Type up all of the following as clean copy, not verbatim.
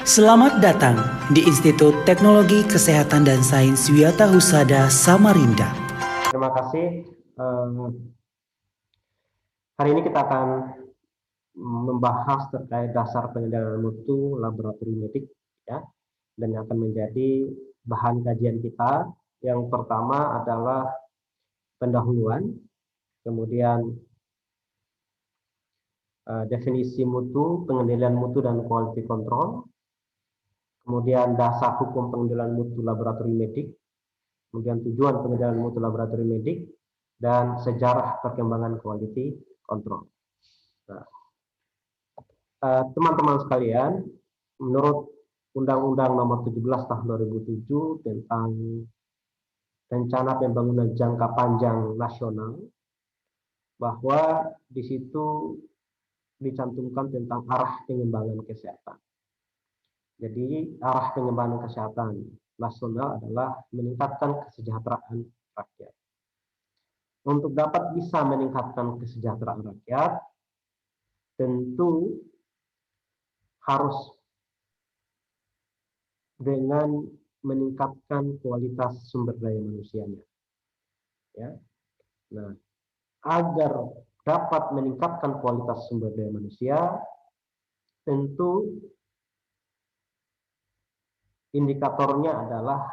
Selamat datang di Institut Teknologi Kesehatan dan Sains Wiyata Husada Samarinda. Terima kasih. Hari ini kita akan membahas terkait dasar pengendalian mutu laboratorium medik, ya, dan yang akan menjadi bahan kajian kita. Yang pertama adalah pendahuluan, kemudian definisi mutu, pengendalian mutu dan quality control, kemudian dasar hukum pengendalian mutu laboratorium medik, kemudian tujuan pengendalian mutu laboratorium medik, dan sejarah perkembangan quality control. Nah, teman-teman sekalian, menurut Undang-Undang Nomor 17 Tahun 2007 tentang Rencana Pembangunan Jangka Panjang Nasional, bahwa di situ dicantumkan tentang arah pengembangan kesehatan. Jadi arah pengembangan kesehatan nasional adalah meningkatkan kesejahteraan rakyat. Untuk dapat bisa meningkatkan kesejahteraan rakyat, tentu harus dengan meningkatkan kualitas sumber daya manusianya. Ya. Nah, agar dapat meningkatkan kualitas sumber daya manusia, tentu indikatornya adalah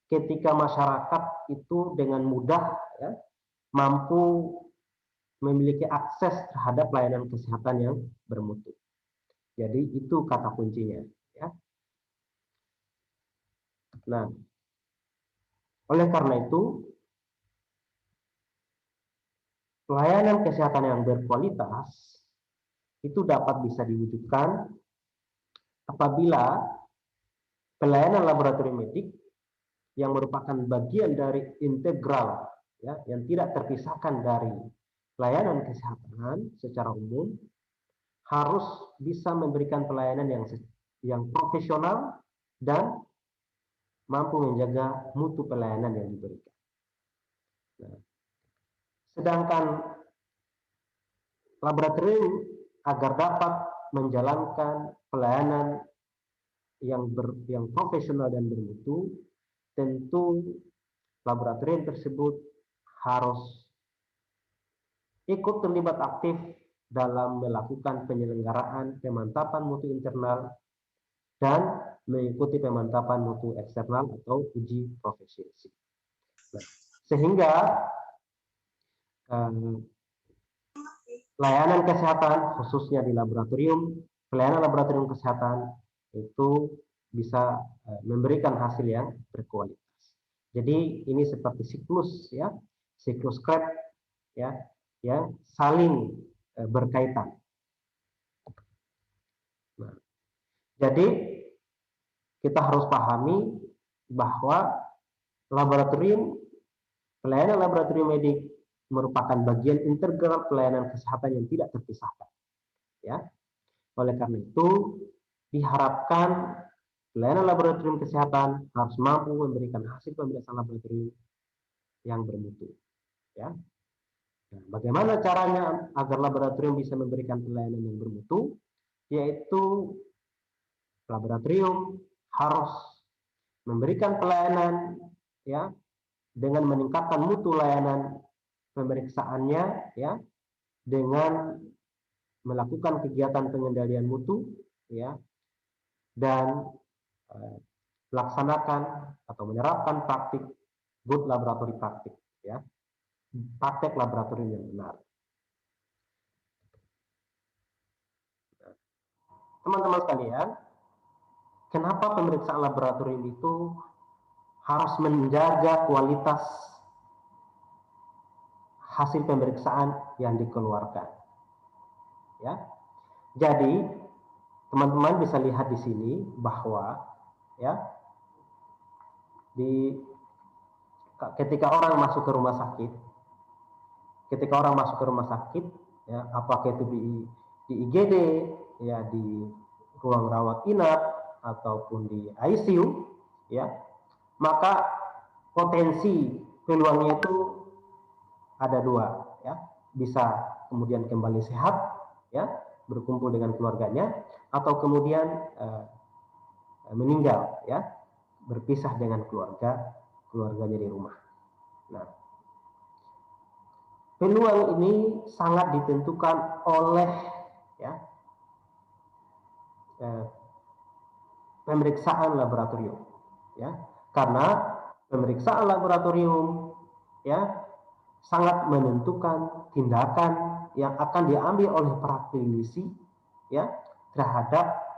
ketika masyarakat itu dengan mudah, ya, mampu memiliki akses terhadap layanan kesehatan yang bermutu. Jadi itu kata kuncinya, ya. Nah, oleh karena itu pelayanan kesehatan yang berkualitas itu dapat bisa diwujudkan apabila pelayanan laboratorium medik yang merupakan bagian dari integral, ya, yang tidak terpisahkan dari pelayanan kesehatan secara umum, harus bisa memberikan pelayanan yang profesional dan mampu menjaga mutu pelayanan yang diberikan. Nah, sedangkan laboratorium agar dapat menjalankan pelayanan yang profesional dan bermutu, tentu laboratorium tersebut harus ikut terlibat aktif dalam melakukan penyelenggaraan pemantapan mutu internal dan mengikuti pemantapan mutu eksternal atau uji profesiensi. Nah, sehingga layanan kesehatan khususnya di laboratorium, pelayanan laboratorium kesehatan itu bisa memberikan hasil yang berkualitas. Jadi ini seperti siklus, ya, siklus Krebs, ya, yang saling berkaitan. Nah, jadi kita harus pahami bahwa pelayanan laboratorium medik merupakan bagian integral pelayanan kesehatan yang tidak terpisahkan. Ya, oleh karena itu diharapkan pelayanan laboratorium kesehatan harus mampu memberikan hasil pemeriksaan laboratorium yang bermutu. Ya, nah, bagaimana caranya agar laboratorium bisa memberikan pelayanan yang bermutu? Yaitu laboratorium harus memberikan pelayanan, ya, dengan meningkatkan mutu layanan pemeriksaannya, ya, dengan melakukan kegiatan pengendalian mutu, ya, dan laksanakan atau menerapkan praktik good laboratory praktik, ya, praktek laboratorium yang benar. Teman-teman sekalian, kenapa pemeriksaan laboratorium itu harus menjaga kualitas hasil pemeriksaan yang dikeluarkan? Ya, jadi teman-teman bisa lihat di sini bahwa, ya, ketika orang masuk ke rumah sakit, ya, apakah itu di IGD, ya, di ruang rawat inap ataupun di ICU, ya, maka potensi peluangnya itu ada dua, ya, bisa kemudian kembali sehat, ya, berkumpul dengan keluarganya, atau kemudian meninggal, ya, berpisah dengan keluarganya di rumah. Nah, peluang ini sangat ditentukan oleh, ya, pemeriksaan laboratorium, ya, karena pemeriksaan laboratorium, ya, sangat menentukan tindakan yang akan diambil oleh para klinisi, ya, terhadap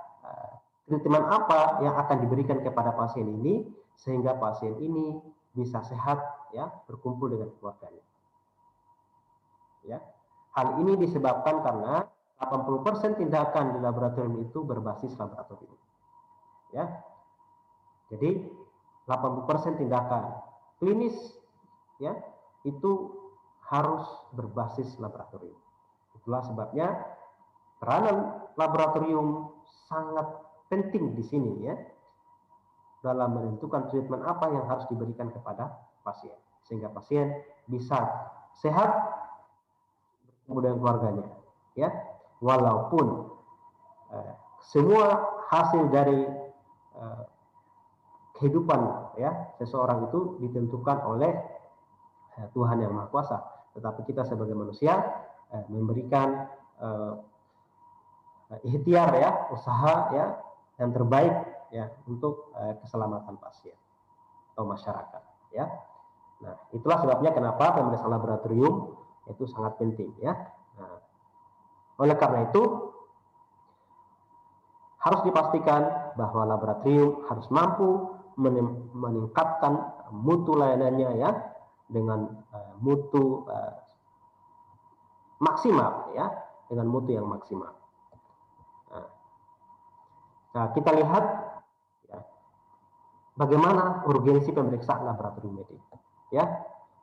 treatment apa yang akan diberikan kepada pasien ini sehingga pasien ini bisa sehat, ya, berkumpul dengan keluarganya. Ya. Hal ini disebabkan karena 80% tindakan di laboratorium itu berbasis laboratorium. Ya. Jadi 80% tindakan klinis, ya, itu harus berbasis laboratorium. Itulah sebabnya peranan laboratorium sangat penting di sini, ya, dalam menentukan treatment apa yang harus diberikan kepada pasien sehingga pasien bisa sehat kemudian keluarganya, ya, walaupun semua hasil dari kehidupan, ya, seseorang itu ditentukan oleh Tuhan yang Maha Kuasa, tetapi kita sebagai manusia memberikan ikhtiar, ya, usaha, ya, yang terbaik, ya, untuk keselamatan pasien atau masyarakat, ya. Nah, itulah sebabnya kenapa pemeriksaan laboratorium itu sangat penting, ya. Nah, oleh karena itu harus dipastikan bahwa laboratorium harus mampu meningkatkan mutu layanannya, ya, dengan mutu maksimal, ya, dengan mutu yang maksimal. Nah, kita lihat, ya, bagaimana urgensi pemeriksaan laboratorium medik, ya.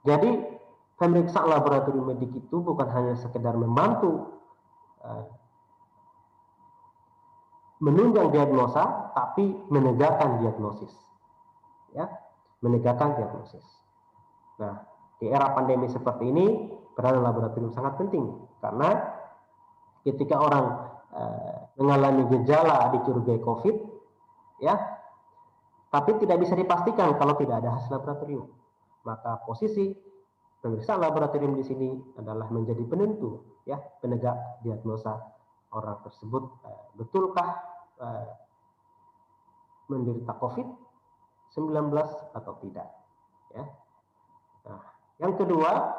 Jadi pemeriksaan laboratorium medik itu bukan hanya sekedar membantu menunjang diagnosa, tapi menegakkan diagnosis, ya, menegakkan diagnosis. Nah, di era pandemi seperti ini peran laboratorium sangat penting karena ketika orang mengalami gejala dicurigai COVID, ya, tapi tidak bisa dipastikan kalau tidak ada hasil laboratorium, maka posisi pemeriksaan laboratorium di sini adalah menjadi penentu, ya, penegak diagnosa orang tersebut betulkah menderita COVID-19 atau tidak, ya. Nah, yang kedua,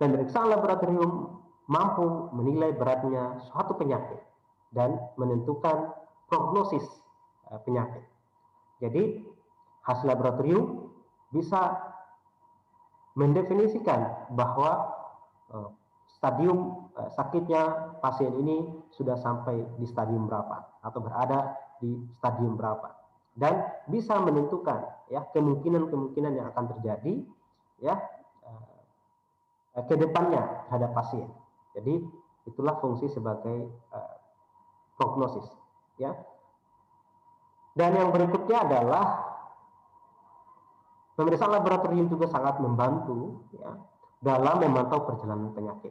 pemeriksaan laboratorium mampu menilai beratnya suatu penyakit dan menentukan prognosis penyakit. Jadi, hasil laboratorium bisa mendefinisikan bahwa stadium sakitnya pasien ini sudah sampai di stadium berapa atau berada di stadium berapa, dan bisa menentukan, ya, kemungkinan-kemungkinan yang akan terjadi, ya, ke depannya terhadap pasien. Jadi itulah fungsi sebagai prognosis, ya. Dan yang berikutnya adalah pemeriksaan laboratorium juga sangat membantu, ya, dalam memantau perjalanan penyakit.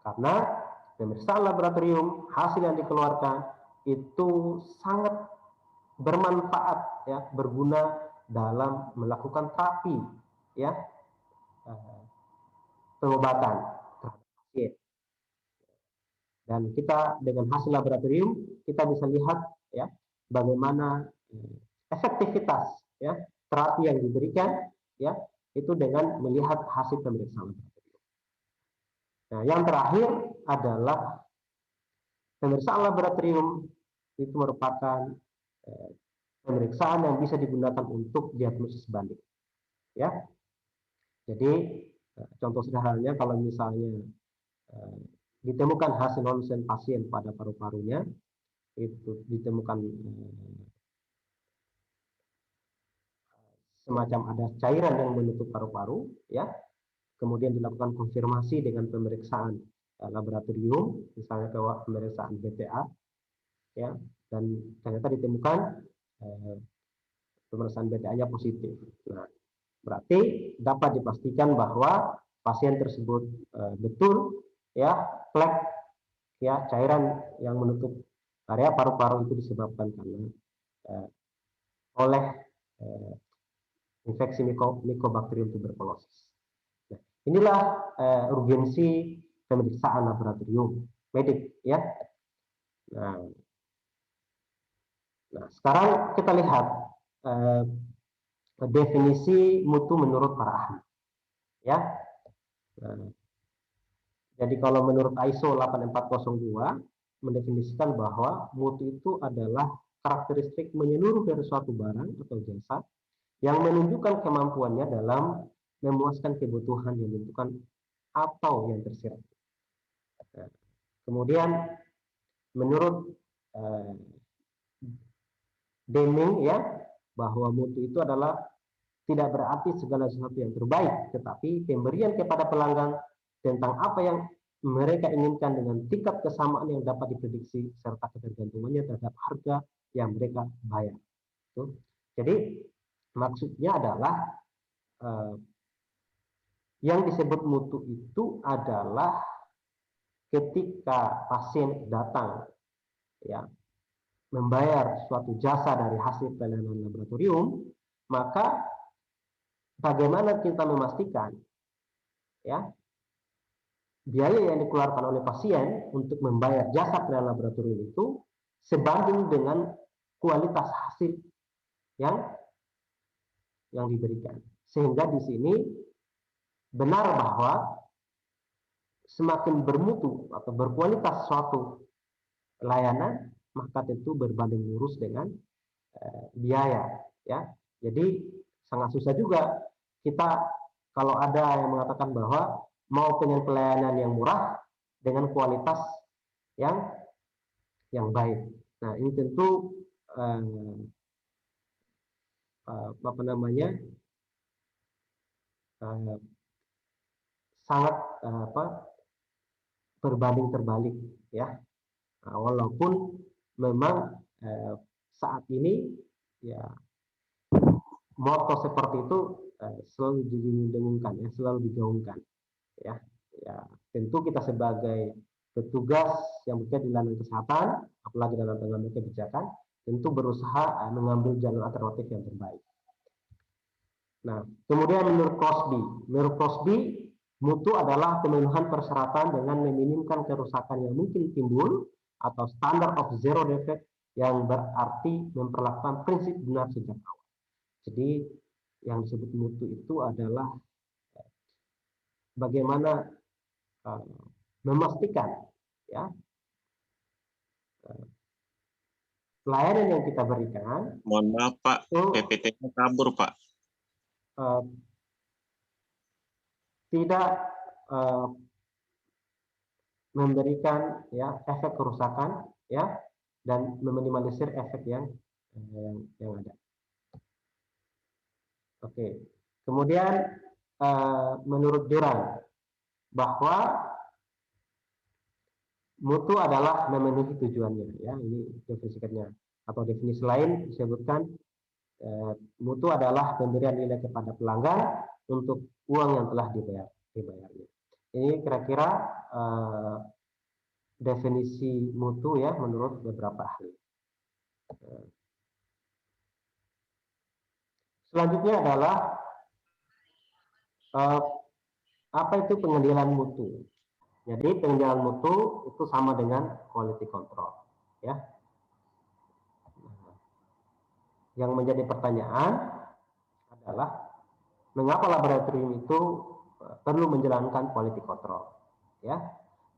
Karena pemeriksaan laboratorium hasil yang dikeluarkan itu sangat bermanfaat, ya, berguna dalam melakukan terapi, ya, pengobatan terhadap pasien. Dan kita dengan hasil laboratorium kita bisa lihat, ya, bagaimana efektivitas, ya, terapi yang diberikan, ya, itu dengan melihat hasil pemeriksaan laboratorium. Nah, yang terakhir adalah pemeriksaan laboratorium itu merupakan pemeriksaan yang bisa digunakan untuk diagnosis banding, ya. Jadi contoh sederhananya kalau misalnya ditemukan hasil ronsen pasien pada paru-parunya, itu ditemukan semacam ada cairan yang menutup paru-paru, ya, kemudian dilakukan konfirmasi dengan pemeriksaan laboratorium, misalnya pemeriksaan BTA, ya, dan ternyata ditemukan pemeriksaan BTA-nya positif. Nah, berarti dapat dipastikan bahwa pasien tersebut betul, ya, plek, ya, cairan yang menutup area paru-paru itu disebabkan karena oleh infeksi Mycobacterium tuberculosis. Nah, inilah urgensi pemeriksaan laboratorium medik ya. Nah, sekarang kita lihat definisi mutu menurut para ahli ya. Nah, jadi kalau menurut ISO 8402 mendefinisikan bahwa mutu itu adalah karakteristik menyeluruh dari suatu barang atau jasa yang menunjukkan kemampuannya dalam memuaskan kebutuhan yang dibutuhkan atau yang tersirat. Nah, kemudian menurut Deming ya, bahwa mutu itu adalah tidak berarti segala sesuatu yang terbaik, tetapi pemberian kepada pelanggan tentang apa yang mereka inginkan dengan tingkat kesamaan yang dapat diprediksi serta ketergantungannya terhadap harga yang mereka bayar. Jadi maksudnya adalah yang disebut mutu itu adalah ketika pasien datang ya membayar suatu jasa dari hasil penelitian laboratorium, maka bagaimana kita memastikan ya biaya yang dikeluarkan oleh pasien untuk membayar jasa penelitian laboratorium itu sebanding dengan kualitas hasil yang diberikan. Sehingga di sini benar bahwa semakin bermutu atau berkualitas suatu layanan, maka tentu berbanding lurus dengan biaya ya. Jadi sangat susah juga kita kalau ada yang mengatakan bahwa mau pengen pelayanan yang murah dengan kualitas yang baik. Nah, ini tentu apa namanya sangat berbanding terbalik ya. Nah, walaupun memang saat ini ya moto seperti itu selalu didengungkan ya, selalu digaungkan ya. Ya, tentu kita sebagai petugas yang bekerja di layanan kesehatan, apalagi dalam pengambilan kebijakan, tentu berusaha mengambil jalan alternatif yang terbaik. Nah, kemudian menurut Crosby, mutu adalah pemenuhan persyaratan dengan meminimkan kerusakan yang mungkin timbul atau standard of zero defect yang berarti memperlakukan prinsip benar sejak awal. Jadi yang disebut mutu itu adalah bagaimana memastikan ya pelayanan yang kita berikan. Mohon maaf Pak, PPT-nya kabur Pak. Tidak memberikan ya efek kerusakan ya dan meminimalisir efek yang ada. Oke. Kemudian menurut Duran bahwa mutu adalah memenuhi tujuannya ya, ini definisinya. Atau definisi lain disebutkan mutu adalah pemberian nilai kepada pelanggan untuk uang yang telah dibayarnya. Ini kira-kira definisi mutu ya menurut beberapa ahli. Selanjutnya adalah apa itu pengendalian mutu. Jadi pengendalian mutu itu sama dengan quality control ya. Yang menjadi pertanyaan adalah mengapa laboratorium itu perlu menjalankan quality control ya.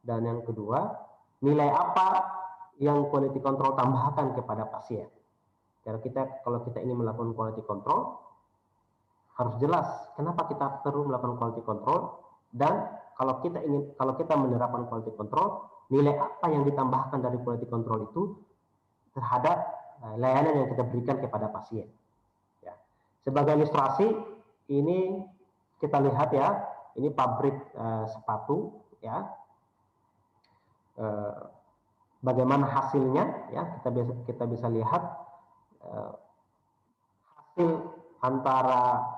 Dan yang kedua, nilai apa yang quality control tambahkan kepada pasien. Kalau kita ingin melakukan quality control harus jelas kenapa kita perlu melakukan quality control, dan kalau kita menerapkan quality control, nilai apa yang ditambahkan dari quality control itu terhadap layanan yang kita berikan kepada pasien. Ya. Sebagai ilustrasi, ini kita lihat ya, ini pabrik sepatu ya. Bagaimana hasilnya ya, kita bisa lihat hasil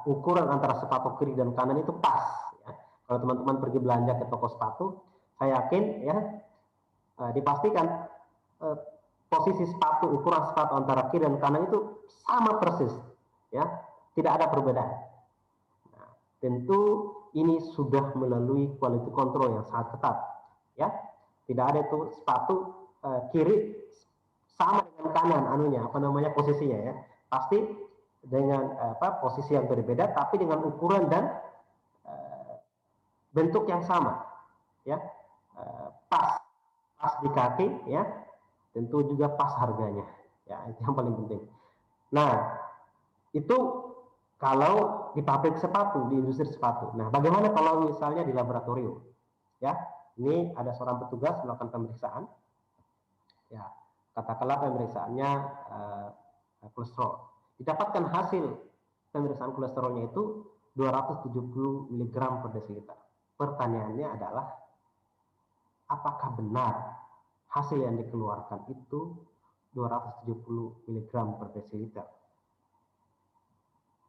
ukuran antara sepatu kiri dan kanan itu pas ya. Kalau teman-teman pergi belanja ke toko sepatu, saya yakin ya dipastikan posisi sepatu, ukuran sepatu antara kiri dan kanan itu sama persis, ya, tidak ada perbedaan. Nah, tentu ini sudah melalui quality control yang sangat ketat, ya. Tidak ada itu sepatu kiri sama dengan kanan posisinya, ya. Pasti dengan posisi yang berbeda tapi dengan ukuran dan bentuk yang sama, ya. Pas di kaki, ya. Tentu juga pas harganya, ya, itu yang paling penting. Nah, itu kalau di pabrik sepatu, di industri sepatu. Nah, bagaimana kalau misalnya di laboratorium? Ya, ini ada seorang petugas melakukan pemeriksaan. Ya, katakanlah pemeriksaannya kolesterol. Didapatkan hasil pemeriksaan kolesterolnya itu 270 mg per desiliter. Pertanyaannya adalah, apakah benar hasil yang dikeluarkan itu 270 mg per desiliter?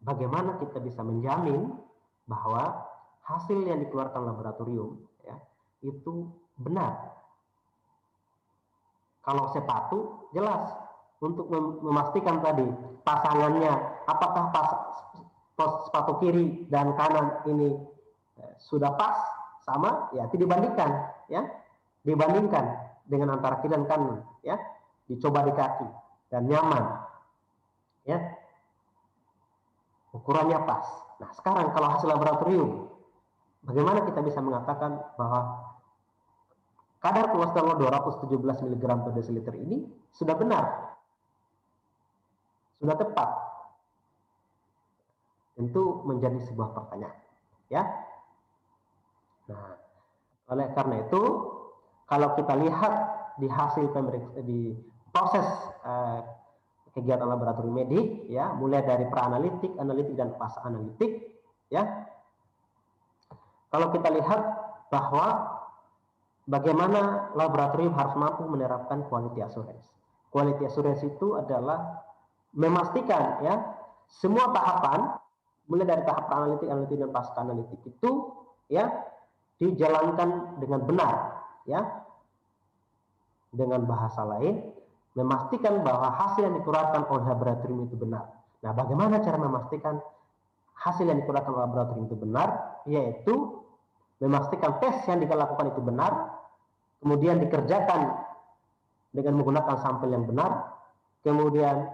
Bagaimana kita bisa menjamin bahwa hasil yang dikeluarkan laboratorium, ya, itu benar? Kalau sepatu jelas untuk memastikan tadi pasangannya, apakah sepatu kiri dan kanan ini sudah pas sama, ya, itu dibandingkan, ya, dibandingkan dengan antara kiri dan kanan, ya, dicoba di kaki dan nyaman, ya, ukurannya pas. Nah, sekarang kalau hasil laboratorium, bagaimana kita bisa mengatakan bahwa kadar kolesterol 217 mg per desiliter ini sudah benar, sudah tepat? Tentu menjadi sebuah pertanyaan, ya. Nah, oleh karena itu, kalau kita lihat di hasil di proses kegiatan laboratorium medik, ya, mulai dari pra-analitik, analitik, dan pas-analitik, ya. Kalau kita lihat bahwa bagaimana laboratorium harus mampu menerapkan quality assurance. Quality assurance itu adalah memastikan, ya, semua tahapan, mulai dari tahap pra-analitik, analitik, dan pas-analitik itu, ya, dijalankan dengan benar, ya. Dengan bahasa lain, memastikan bahwa hasil yang dikeluarkan oleh laboratorium itu benar. Nah, bagaimana cara memastikan hasil yang dikeluarkan oleh laboratorium itu benar? Yaitu memastikan tes yang dilakukan itu benar, kemudian dikerjakan dengan menggunakan sampel yang benar, kemudian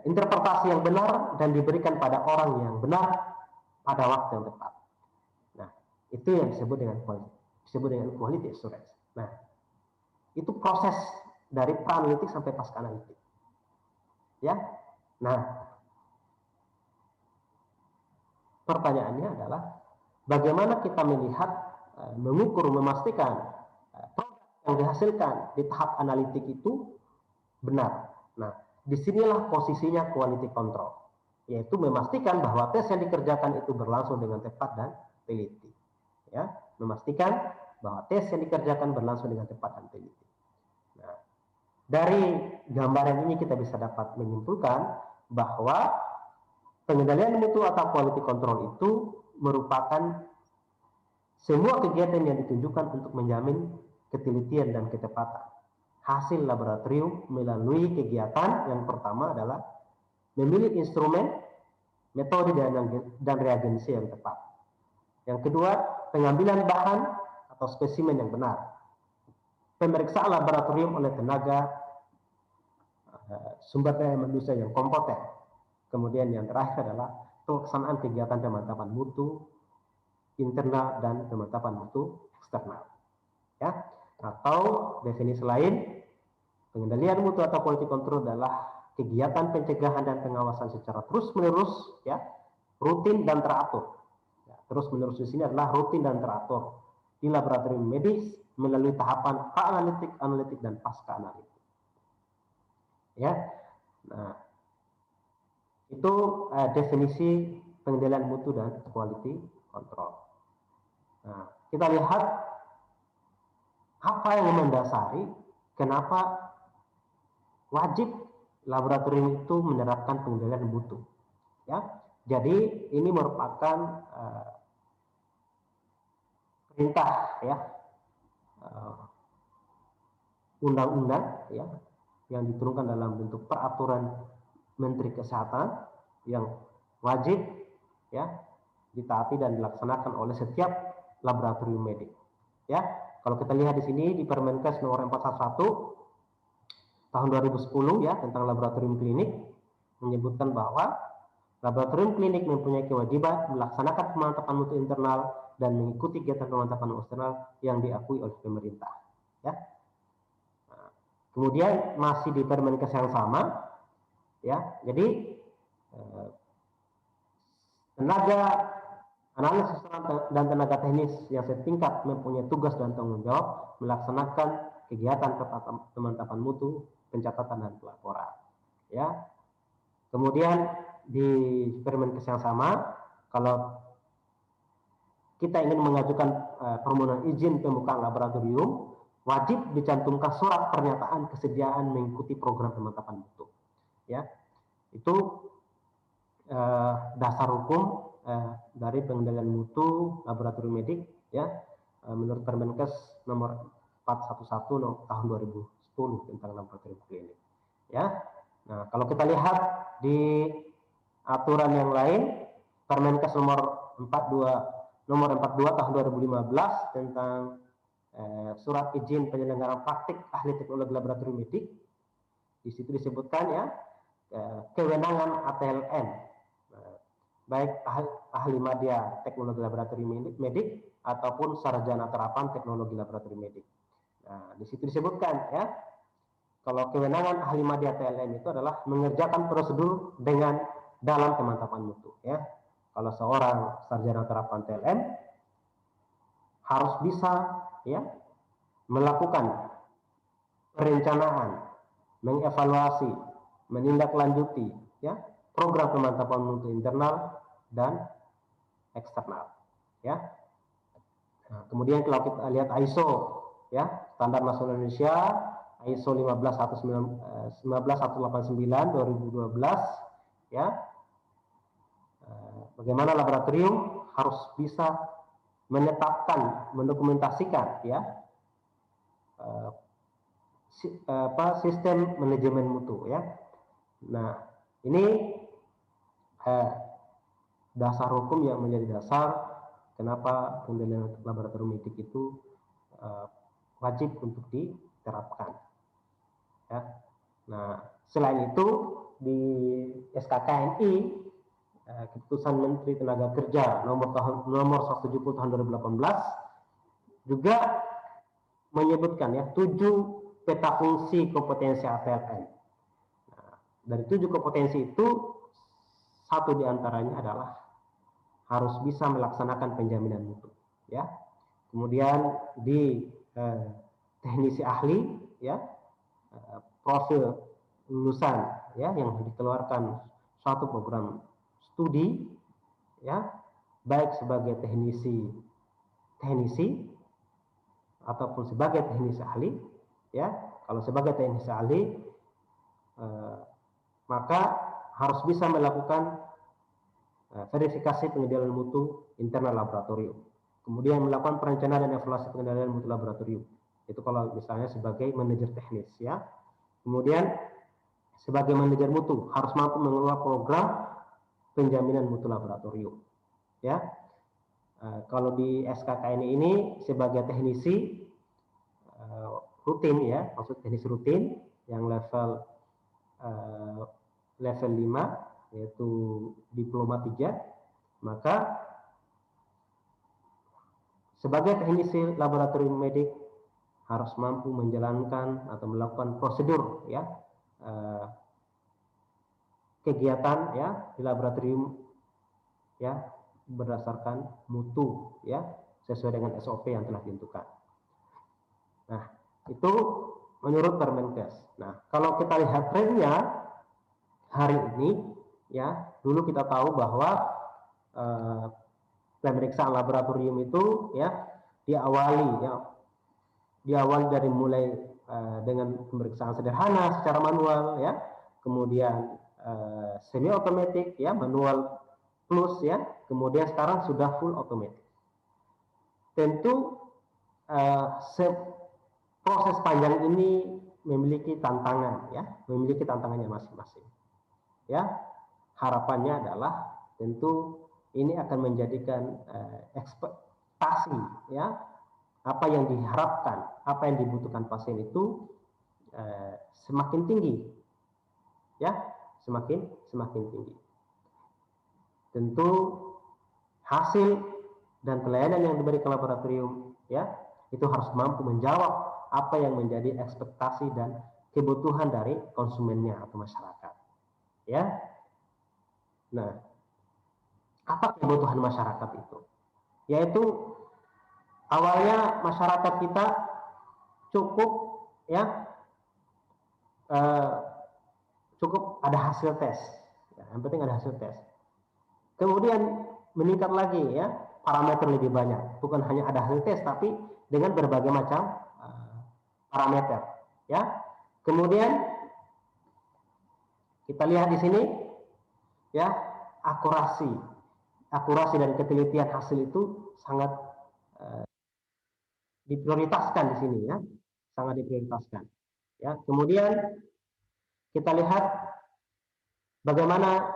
interpretasi yang benar, dan diberikan pada orang yang benar pada waktu yang tepat. Nah, itu yang disebut dengan quality assurance. Nah, itu proses dari pra-analitik sampai pasca-analitik, ya. Nah, pertanyaannya adalah bagaimana kita melihat, mengukur, memastikan produk yang dihasilkan di tahap analitik itu benar. Nah, disinilah posisinya quality control, yaitu memastikan bahwa tes yang dikerjakan itu berlangsung dengan tepat dan teliti, ya. Memastikan bahwa tes yang dikerjakan berlangsung dengan tepat dan teliti. Nah, dari gambaran ini kita bisa dapat menyimpulkan bahwa pengendalian mutu atau quality control itu merupakan semua kegiatan yang ditunjukkan untuk menjamin ketelitian dan ketepatan hasil laboratorium melalui kegiatan yang pertama adalah memilih instrumen, metode, dan reagensi yang tepat. Yang kedua, pengambilan bahan atau spesimen yang benar, pemeriksaan laboratorium oleh tenaga sumber daya manusia yang kompeten. Kemudian yang terakhir adalah pelaksanaan kegiatan pemantapan mutu internal dan pemantapan mutu eksternal, ya. Atau definisi lain, pengendalian mutu atau quality control adalah kegiatan pencegahan dan pengawasan secara terus-menerus, ya, rutin dan teratur. Ya, terus-menerus di sini adalah rutin dan teratur di laboratorium medis melalui tahapan pra-analitik, analitik, dan pasca-analitik. Ya, nah, itu definisi pengendalian mutu dan quality control. Nah, kita lihat apa yang mendasari kenapa wajib laboratorium itu menerapkan pengendalian mutu, ya. Jadi ini merupakan perintah, ya, undang-undang, ya, yang diturunkan dalam bentuk peraturan Menteri Kesehatan yang wajib ya ditaati dan dilaksanakan oleh setiap laboratorium medik. Ya, kalau kita lihat di sini di Permenkes nomor 411 tahun 2010 ya tentang laboratorium klinik menyebutkan bahwa laboratorium klinik mempunyai kewajiban melaksanakan pemantapan mutu internal dan mengikuti kegiatan pemantapan eksternal yang diakui oleh pemerintah. Ya. Nah, kemudian masih di Permenkes yang sama, ya. Jadi tenaga analisis dan tenaga teknis yang setingkat mempunyai tugas dan tanggung jawab melaksanakan kegiatan pemantapan mutu, pencatatan dan pelaporan. Ya. Kemudian di Permenkes yang sama, kalau kita ingin mengajukan permohonan izin pembukaan laboratorium, wajib dicantumkan surat pernyataan kesediaan mengikuti program pemantapan mutu. Ya, itu dasar hukum dari pengendalian mutu laboratorium medik. Ya, menurut Permenkes nomor 411 tahun 2010 tentang laboratorium klinik. Ya, nah kalau kita lihat di aturan yang lain, Permenkes nomor 42 tahun 2015 tentang surat izin penyelenggaraan praktik ahli teknologi laboratorium medik. Di situ disebutkan ya kewenangan ATLN, baik ahli media teknologi laboratorium medik ataupun sarjana terapan teknologi laboratorium medik. Nah, di situ disebutkan ya kalau kewenangan ahli media TLM itu adalah mengerjakan prosedur dengan dalam pemantapan mutu. Ya, kalau seorang sarjana terapan TLM harus bisa ya melakukan perencanaan, mengevaluasi, menindaklanjuti ya program pemantapan mutu internal dan eksternal. Ya. Nah, kemudian kalau kita lihat ISO ya standar nasional Indonesia ISO 15189 2012 ya bagaimana laboratorium harus bisa menetapkan, mendokumentasikan ya sistem manajemen mutu ya. Nah, ini dasar hukum yang menjadi dasar kenapa pengendalian laboratorium medik itu wajib untuk diterapkan. Ya. Nah, selain itu di SKKNI keputusan Menteri Tenaga Kerja nomor 170 tahun 2018 juga menyebutkan ya 7 peta fungsi kompetensi ATLN. Nah, dari 7 kompetensi itu satu diantaranya adalah harus bisa melaksanakan penjaminan mutu. Ya. Kemudian di teknisi ahli ya profil lulusan ya yang dikeluarkan suatu program studi ya baik sebagai teknisi ataupun sebagai teknisi ahli ya. Kalau sebagai teknisi ahli maka harus bisa melakukan verifikasi pengendalian mutu internal laboratorium. Kemudian melakukan perencanaan dan evaluasi pengendalian mutu laboratorium. Itu kalau misalnya sebagai manajer teknis ya. Kemudian sebagai manajer mutu harus mampu mengelola program penjaminan mutu laboratorium. Ya. Kalau di SKKN ini sebagai teknisi rutin ya, maksud teknisi rutin yang level 5 yaitu diploma 3, maka sebagai teknisi laboratorium medik harus mampu menjalankan atau melakukan prosedur ya kegiatan ya di laboratorium ya berdasarkan mutu ya sesuai dengan SOP yang telah ditentukan. Nah, itu menurut Permenkes. Nah, kalau kita lihat trennya hari ini ya, dulu kita tahu bahwa pemeriksaan laboratorium itu ya diawali dari mulai dengan pemeriksaan sederhana secara manual ya, kemudian semi otomatis ya, manual plus ya, kemudian sekarang sudah full otomatis. Tentu proses panjang ini memiliki tantangan, ya, memiliki tantangannya masing-masing. Ya, harapannya adalah tentu ini akan menjadikan ekspektasi, ya, apa yang diharapkan, apa yang dibutuhkan pasien itu semakin tinggi, ya, semakin tinggi. Tentu hasil dan pelayanan yang diberikan laboratorium, ya, itu harus mampu menjawab apa yang menjadi ekspektasi dan kebutuhan dari konsumennya atau masyarakat, ya. Nah, apa kebutuhan masyarakat itu? Yaitu awalnya masyarakat kita cukup, ya, cukup ada hasil tes, ya, yang penting ada hasil tes. Kemudian meningkat lagi, ya, parameter lebih banyak, bukan hanya ada hasil tes tapi dengan berbagai macam parameter, ya. Kemudian kita lihat di sini, ya, akurasi dan ketelitian hasil itu sangat diprioritaskan di sini, ya, sangat diprioritaskan, ya. Kemudian kita lihat bagaimana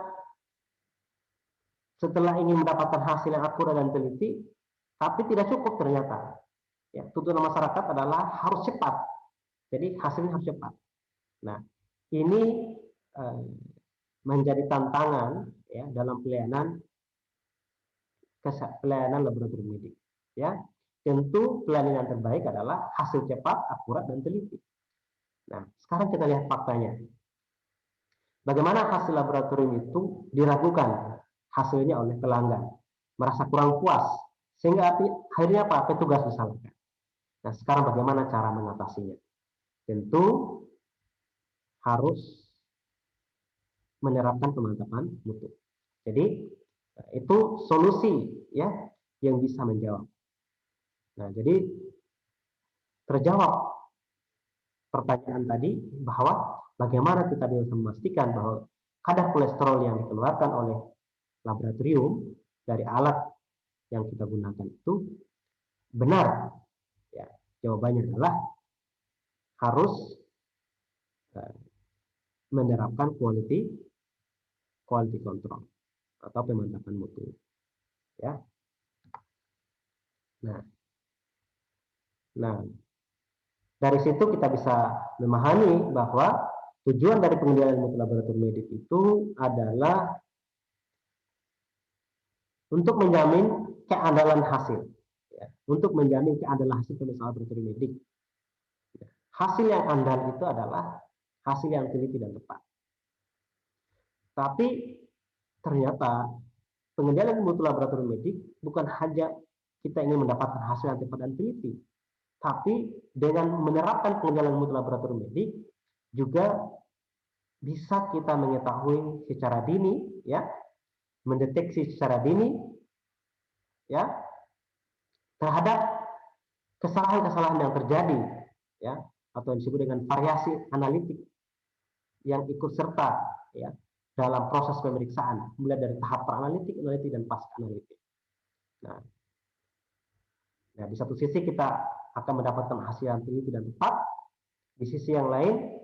setelah ingin mendapatkan hasil yang akurat dan teliti, tapi tidak cukup ternyata. Ya, tuntutan masyarakat adalah harus cepat. Jadi hasilnya harus cepat. Nah, ini menjadi tantangan, ya, dalam pelayanan laboratorium medik. Ya, tentu pelayanan yang terbaik adalah hasil cepat, akurat, dan teliti. Nah, sekarang kita lihat faktanya. Bagaimana hasil laboratorium itu diragukan hasilnya oleh pelanggan, merasa kurang puas, sehingga akhirnya apa? Petugas disalahkan. Nah, sekarang bagaimana cara mengatasinya? Tentu harus menerapkan pemantapan mutu. Jadi itu solusi, ya, yang bisa menjawab. Nah, jadi terjawab pertanyaan tadi bahwa bagaimana kita bisa memastikan bahwa kadar kolesterol yang dikeluarkan oleh laboratorium dari alat yang kita gunakan itu benar. Ya, jawabannya adalah harus menerapkan quality control atau pemantapan mutu, ya. Nah, dari situ kita bisa memahami bahwa tujuan dari pengendalian mutu laboratorium medik itu adalah untuk menjamin keandalan hasil, ya, untuk menjamin keandalan hasil pemeriksaan laboratorium medik. Hasil yang andal itu adalah hasil yang teliti dan tepat. Tapi ternyata pengendalian mutu laboratorium medik bukan hanya kita ingin mendapatkan hasil yang tepat dan teliti, tapi dengan menerapkan pengendalian mutu laboratorium medik juga bisa kita mengetahui secara dini, ya, mendeteksi secara dini, ya, terhadap kesalahan-kesalahan yang terjadi, ya, atau yang disebut dengan variasi analitik yang ikut serta, ya, dalam proses pemeriksaan, mulai dari tahap pra-analitik, analitik, dan pasca-analitik. Nah, di satu sisi kita akan mendapatkan hasil yang teliti dan tepat, di sisi yang lain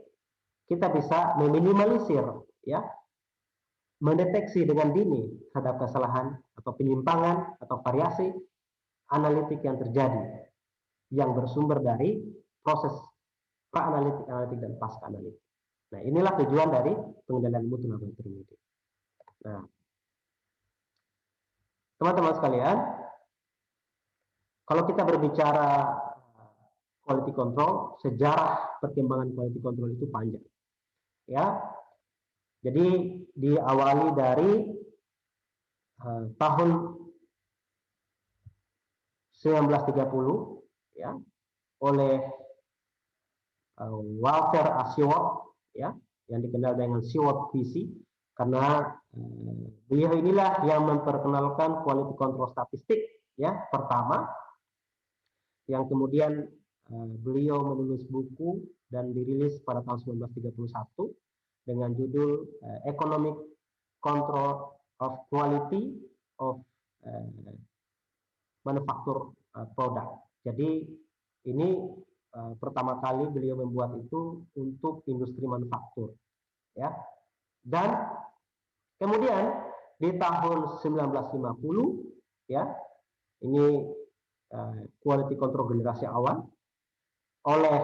kita bisa meminimalisir, ya, mendeteksi dengan dini terhadap kesalahan atau penyimpangan atau variasi analitik yang terjadi yang bersumber dari proses pra-analitik, analitik, dan pasca-analitik. Nah, inilah tujuan dari pengendalian mutu laboratorium medik. Nah, teman-teman sekalian, kalau kita berbicara quality control, sejarah perkembangan quality control itu panjang, ya. Jadi diawali dari tahun 1930, ya, oleh Walter A. Sheward, ya, yang dikenal dengan Sheward PC, karena beliau inilah yang memperkenalkan quality control statistik, ya, pertama, yang kemudian beliau menulis buku dan dirilis pada tahun 1931 dengan judul Economic Control of Quality of Manufacture Product. Jadi ini pertama kali beliau membuat itu untuk industri manufaktur, ya. Dan kemudian di tahun 1950, ya, ini quality control generasi awal oleh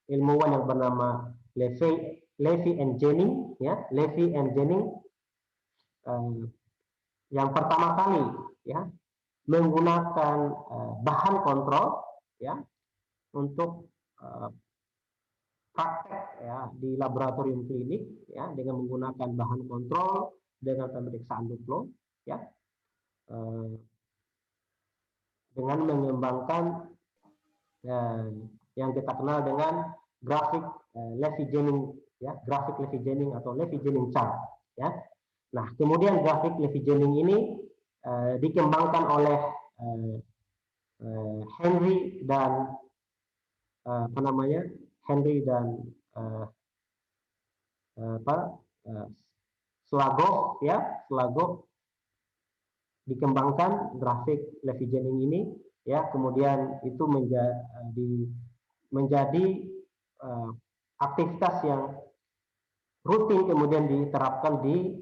ilmuwan yang bernama Levy and Jennings, ya, Levy and Jennings yang pertama kali, ya, menggunakan bahan kontrol, ya, untuk praktek, ya, di laboratorium klinik, ya, dengan menggunakan bahan kontrol dengan pemeriksaan Duplo, ya, dengan mengembangkan yang kita kenal dengan grafik Levy-Jennings, ya, grafik Levy-Jennings atau Levy-Jennings chart, ya. Nah, kemudian grafik Levy-Jennings ini dikembangkan oleh Henry dan Slagov, ya, Slagov dikembangkan grafik Levy-Jennings ini, ya, kemudian itu menjadi aktivitas yang rutin kemudian diterapkan di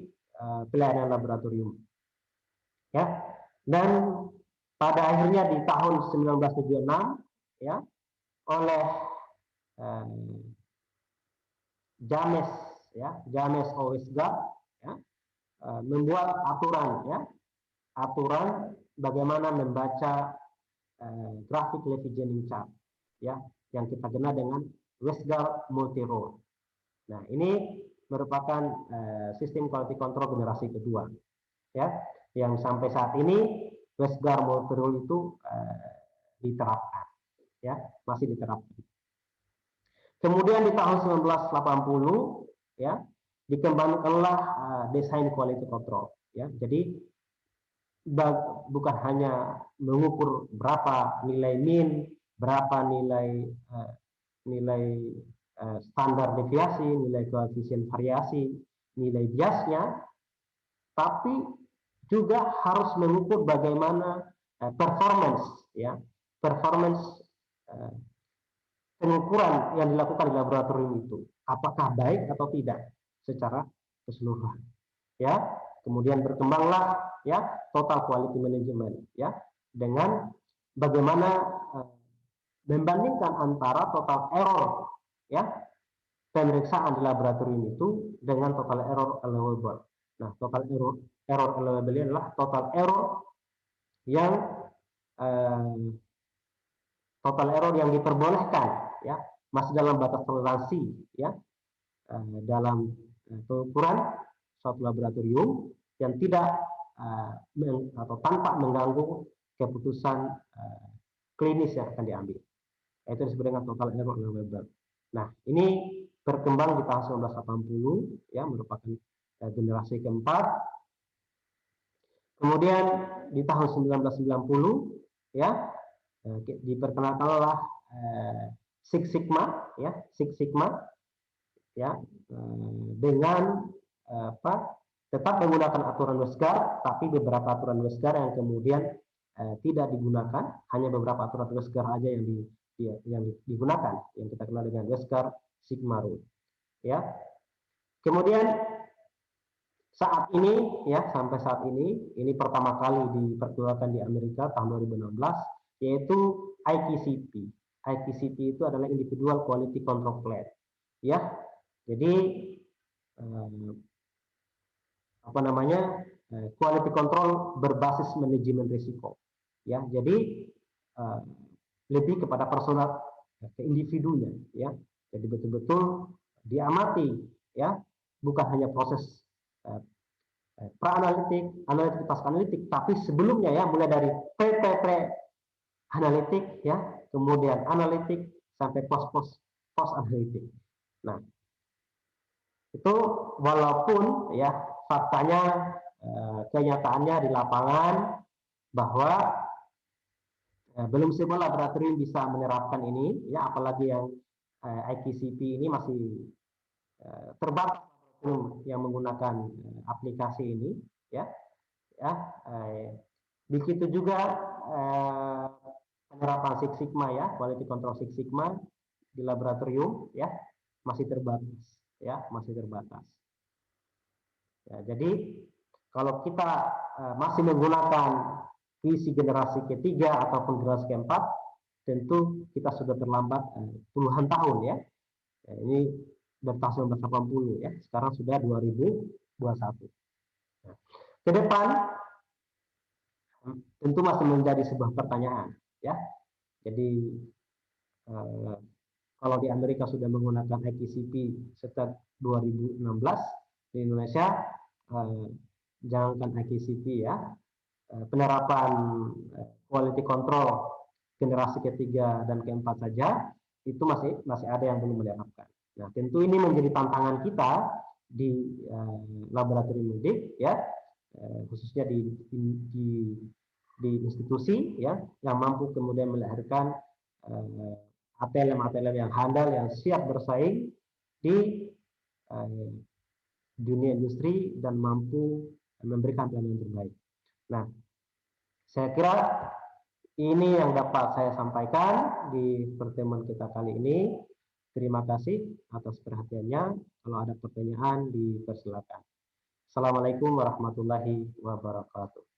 pelayanan laboratorium, ya. Dan pada akhirnya di tahun 1976, ya, oleh James Oisgard, ya, membuat aturan, ya, aturan bagaimana membaca grafik Levy-Jennings chart, ya, yang kita kenal dengan Westgard multi-role. Nah, ini merupakan sistem quality control generasi kedua, ya, yang sampai saat ini Westgard multi-role itu diterapkan, ya, masih diterapkan. Kemudian di tahun 1980, ya, dikembangkanlah desain quality control, ya. Jadi bukan hanya mengukur berapa nilai min, berapa nilai standar deviasi, nilai koefisien variasi, nilai biasnya, tapi juga harus mengukur bagaimana performance, ya, performance pengukuran yang dilakukan di laboratorium itu apakah baik atau tidak secara keseluruhan, ya. Kemudian berkembanglah, ya, total quality management, ya, dengan bagaimana membandingkan antara total error, ya, pemeriksaan di laboratorium itu dengan total error allowable. Nah, total error allowable adalah total error yang diperbolehkan, ya, masih dalam batas toleransi, ya, dalam pengukuran suatu laboratorium yang tidak atau tanpa mengganggu keputusan klinis yang akan diambil. Itu disebut dengan total error allowable. Nah, ini berkembang di tahun 1980, ya, merupakan generasi keempat. Kemudian di tahun 1990, ya, diperkenalkanlah Six Sigma, ya, Six Sigma, ya, dengan tetap menggunakan aturan Westgard, tapi beberapa aturan Westgard yang kemudian tidak digunakan, hanya beberapa aturan Westgard aja yang digunakan, yang kita kenal dengan Westgard Sigma Rule, ya. Kemudian saat ini, ya, sampai saat ini pertama kali diperkenalkan di Amerika tahun 2016, yaitu IQCP. IQCP itu adalah Individual Quality Control Plan, ya. Jadi quality control berbasis manajemen risiko, ya. Jadi lebih kepada personal, ke individunya, ya. Jadi betul-betul diamati, ya, bukan hanya proses pra-analitik, analitik, pas analitik, tapi sebelumnya, ya, mulai dari pre-analitik, ya, kemudian analitik sampai post analitik. Nah, itu walaupun, ya, faktanya kenyataannya di lapangan bahwa belum semua laboratorium bisa menerapkan ini, ya, apalagi yang IQCP ini masih terbatas yang menggunakan aplikasi ini, ya, begitu juga penerapan Six Sigma, ya, quality control Six Sigma di laboratorium ya masih terbatas ya, masih terbatas. Ya, jadi kalau kita masih menggunakan visi generasi ketiga ataupun generasi keempat, tentu kita sudah terlambat puluhan tahun ya. Ya, ini dari tahun 1980 ya, sekarang sudah 2021. Nah, ke depan tentu masih menjadi sebuah pertanyaan ya. Jadi kalau di Amerika sudah menggunakan IPCP sejak 2016, di Indonesia jangankan IPCP ya, penerapan quality control generasi ketiga dan keempat saja itu masih ada yang belum menerapkan. Nah, tentu ini menjadi tantangan kita di laboratorium medik ya, khususnya di institusi ya yang mampu kemudian melahirkan ATLM yang handal yang siap bersaing di dunia industri dan mampu memberikan pelayanan terbaik. Nah, saya kira ini yang dapat saya sampaikan di pertemuan kita kali ini. Terima kasih atas perhatiannya. Kalau ada pertanyaan, dipersilakan. Assalamualaikum warahmatullahi wabarakatuh.